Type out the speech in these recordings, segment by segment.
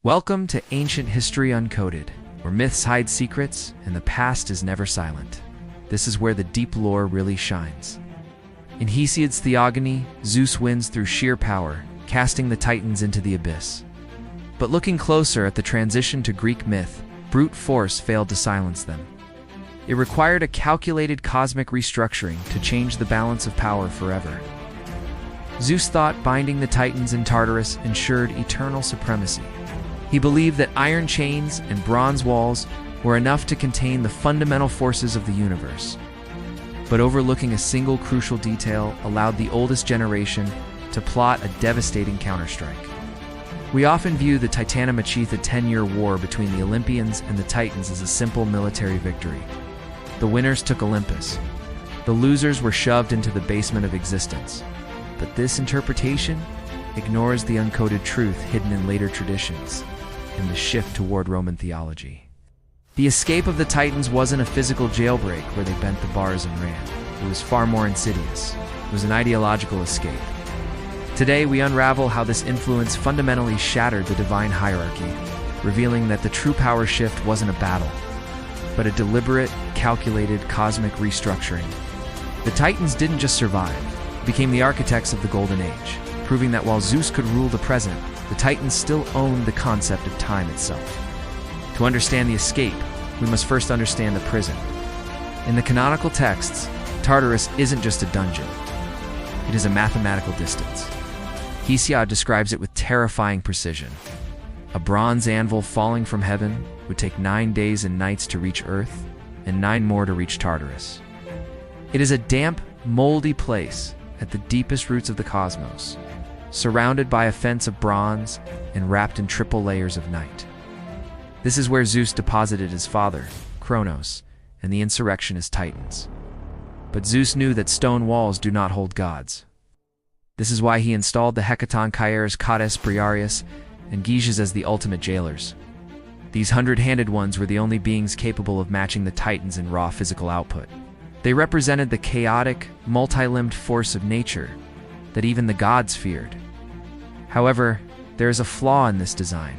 Welcome to Ancient History Uncoded, where myths hide secrets and the past is never silent. This is where the deep lore really shines. In Hesiod's Theogony, Zeus wins through sheer power, casting the Titans into the abyss. But looking closer at the transition to Greek myth, brute force failed to silence them. It required a calculated cosmic restructuring to change the balance of power forever. Zeus thought binding the Titans in Tartarus ensured eternal supremacy. He believed that iron chains and bronze walls were enough to contain the fundamental forces of the universe. But overlooking a single crucial detail allowed the oldest generation to plot a devastating counterstrike. We often view the Titanomachy, the 10-year war between the Olympians and the Titans, as a simple military victory. The winners took Olympus. The losers were shoved into the basement of existence. But this interpretation ignores the uncoded truth hidden in later traditions and the shift toward Roman theology. The escape of the Titans wasn't a physical jailbreak where they bent the bars and ran. It was far more insidious. It was an ideological escape. Today, we unravel how this influence fundamentally shattered the divine hierarchy, revealing that the true power shift wasn't a battle, but a deliberate, calculated cosmic restructuring. The Titans didn't just survive, they became the architects of the Golden Age, proving that while Zeus could rule the present, the Titans still owned the concept of time itself. To understand the escape, we must first understand the prison. In the canonical texts, Tartarus isn't just a dungeon. It is a mathematical distance. Hesiod describes it with terrifying precision. A bronze anvil falling from heaven would take 9 days and nights to reach Earth, and 9 more to reach Tartarus. It is a damp, moldy place at the deepest roots of the cosmos, surrounded by a fence of bronze and wrapped in triple layers of night. This is where Zeus deposited his father, Kronos, and the insurrectionist Titans. But Zeus knew that stone walls do not hold gods. This is why he installed the Hecatoncheires, Cottes, Briareus, and Gyges as the ultimate jailers. These hundred-handed ones were the only beings capable of matching the Titans in raw physical output. They represented the chaotic, multi-limbed force of nature that even the gods feared. However, there is a flaw in this design.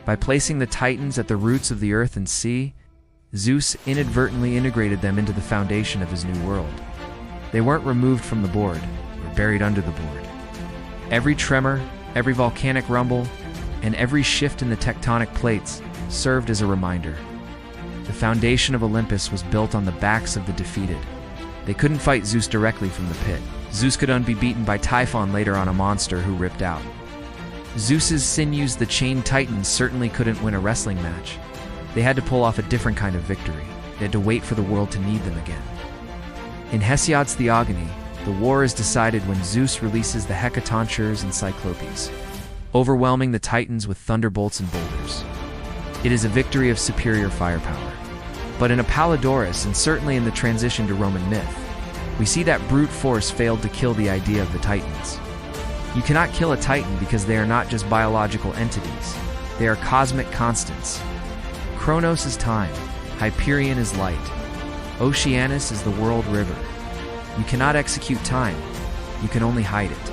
By placing the Titans at the roots of the earth and sea, Zeus inadvertently integrated them into the foundation of his new world. They weren't removed from the board, or buried under the board. Every tremor, every volcanic rumble, and every shift in the tectonic plates served as a reminder. The foundation of Olympus was built on the backs of the defeated. They couldn't fight Zeus directly from the pit. Zeus could only be beaten by Typhon later on, a monster who ripped out. Zeus's sinews, the chained Titans, certainly couldn't win a wrestling match. They had to pull off a different kind of victory. They had to wait for the world to need them again. In Hesiod's Theogony, the war is decided when Zeus releases the Hecatoncheires and Cyclopes, overwhelming the Titans with thunderbolts and boulders. It is a victory of superior firepower. But in Apollodorus, and certainly in the transition to Roman myth, we see that brute force failed to kill the idea of the Titans. You cannot kill a Titan because they are not just biological entities. They are cosmic constants. Kronos is time. Hyperion is light. Oceanus is the world river. You cannot execute time. You can only hide it.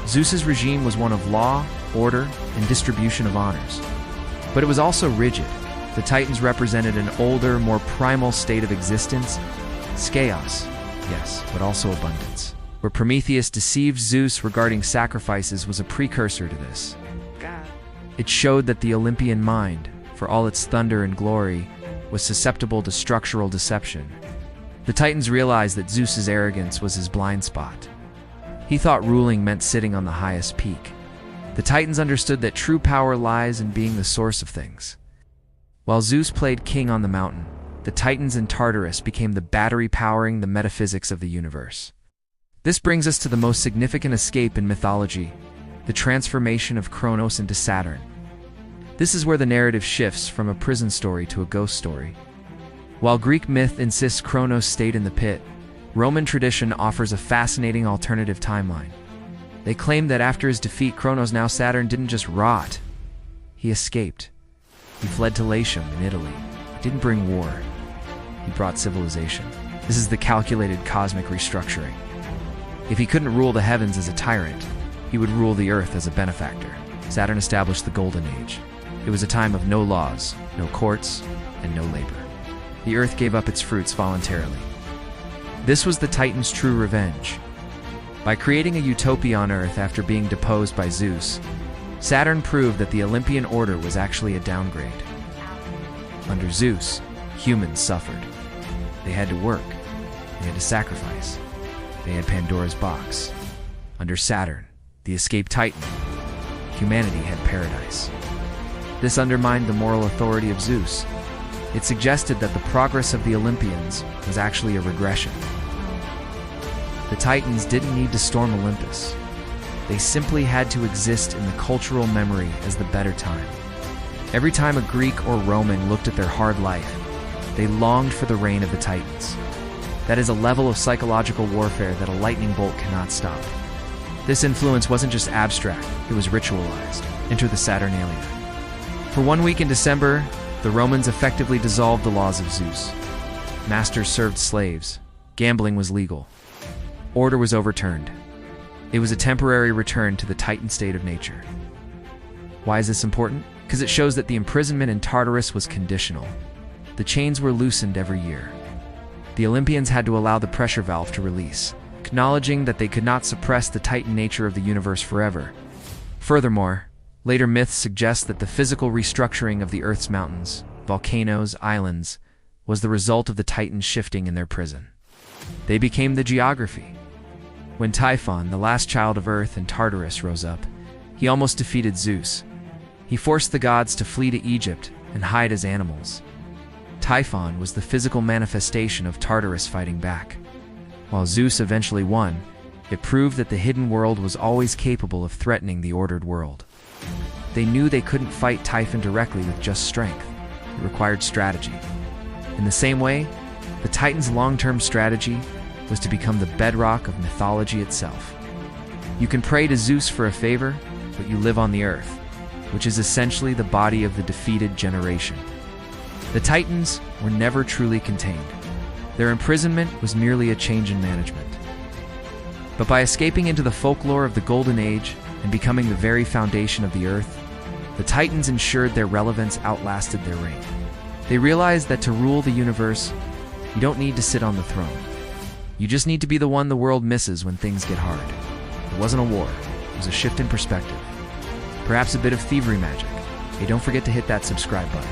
Zeus's regime was one of law, order, and distribution of honors. But it was also rigid. The Titans represented an older, more primal state of existence. Chaos, yes, but also abundance. Where Prometheus deceived Zeus regarding sacrifices was a precursor to this. It showed that the Olympian mind, for all its thunder and glory, was susceptible to structural deception. The Titans realized that Zeus's arrogance was his blind spot. He thought ruling meant sitting on the highest peak. The Titans understood that true power lies in being the source of things. While Zeus played king on the mountain, the Titans in Tartarus became the battery powering the metaphysics of the universe. This brings us to the most significant escape in mythology, the transformation of Kronos into Saturn. This is where the narrative shifts from a prison story to a ghost story. While Greek myth insists Kronos stayed in the pit, Roman tradition offers a fascinating alternative timeline. They claim that after his defeat, Kronos, now Saturn, didn't just rot. He escaped. He fled to Latium in Italy. He didn't bring war. He brought civilization. This is the calculated cosmic restructuring. If he couldn't rule the heavens as a tyrant, he would rule the earth as a benefactor. Saturn established the Golden Age. It was a time of no laws, no courts, and no labor. The Earth gave up its fruits voluntarily. This was the Titans' true revenge. By creating a utopia on Earth after being deposed by Zeus, Saturn proved that the Olympian order was actually a downgrade. Under Zeus, humans suffered. They had to work. They had to sacrifice. They had Pandora's box. Under Saturn, the escaped Titan, humanity had paradise. This undermined the moral authority of Zeus. It suggested that the progress of the Olympians was actually a regression. The Titans didn't need to storm Olympus. They simply had to exist in the cultural memory as the better time. Every time a Greek or Roman looked at their hard life, they longed for the reign of the Titans. That is a level of psychological warfare that a lightning bolt cannot stop. This influence wasn't just abstract, it was ritualized. Enter the Saturnalia. For 1 week in December, the Romans effectively dissolved the laws of Zeus. Masters served slaves. Gambling was legal. Order was overturned. It was a temporary return to the Titan state of nature. Why is this important? Because it shows that the imprisonment in Tartarus was conditional. The chains were loosened every year. The Olympians had to allow the pressure valve to release, acknowledging that they could not suppress the Titan nature of the universe forever. Furthermore, later myths suggest that the physical restructuring of the Earth's mountains, volcanoes, islands, was the result of the Titans shifting in their prison. They became the geography. When Typhon, the last child of Earth and Tartarus, rose up, he almost defeated Zeus. He forced the gods to flee to Egypt and hide as animals. Typhon was the physical manifestation of Tartarus fighting back. While Zeus eventually won, it proved that the hidden world was always capable of threatening the ordered world. They knew they couldn't fight Typhon directly with just strength. It required strategy. In the same way, the Titans' long-term strategy was to become the bedrock of mythology itself. You can pray to Zeus for a favor, but you live on the earth, which is essentially the body of the defeated generation. The Titans were never truly contained. Their imprisonment was merely a change in management. But by escaping into the folklore of the Golden Age and becoming the very foundation of the Earth, the Titans ensured their relevance outlasted their reign. They realized that to rule the universe, you don't need to sit on the throne. You just need to be the one the world misses when things get hard. It wasn't a war, it was a shift in perspective. Perhaps a bit of thievery magic. Hey, don't forget to hit that subscribe button.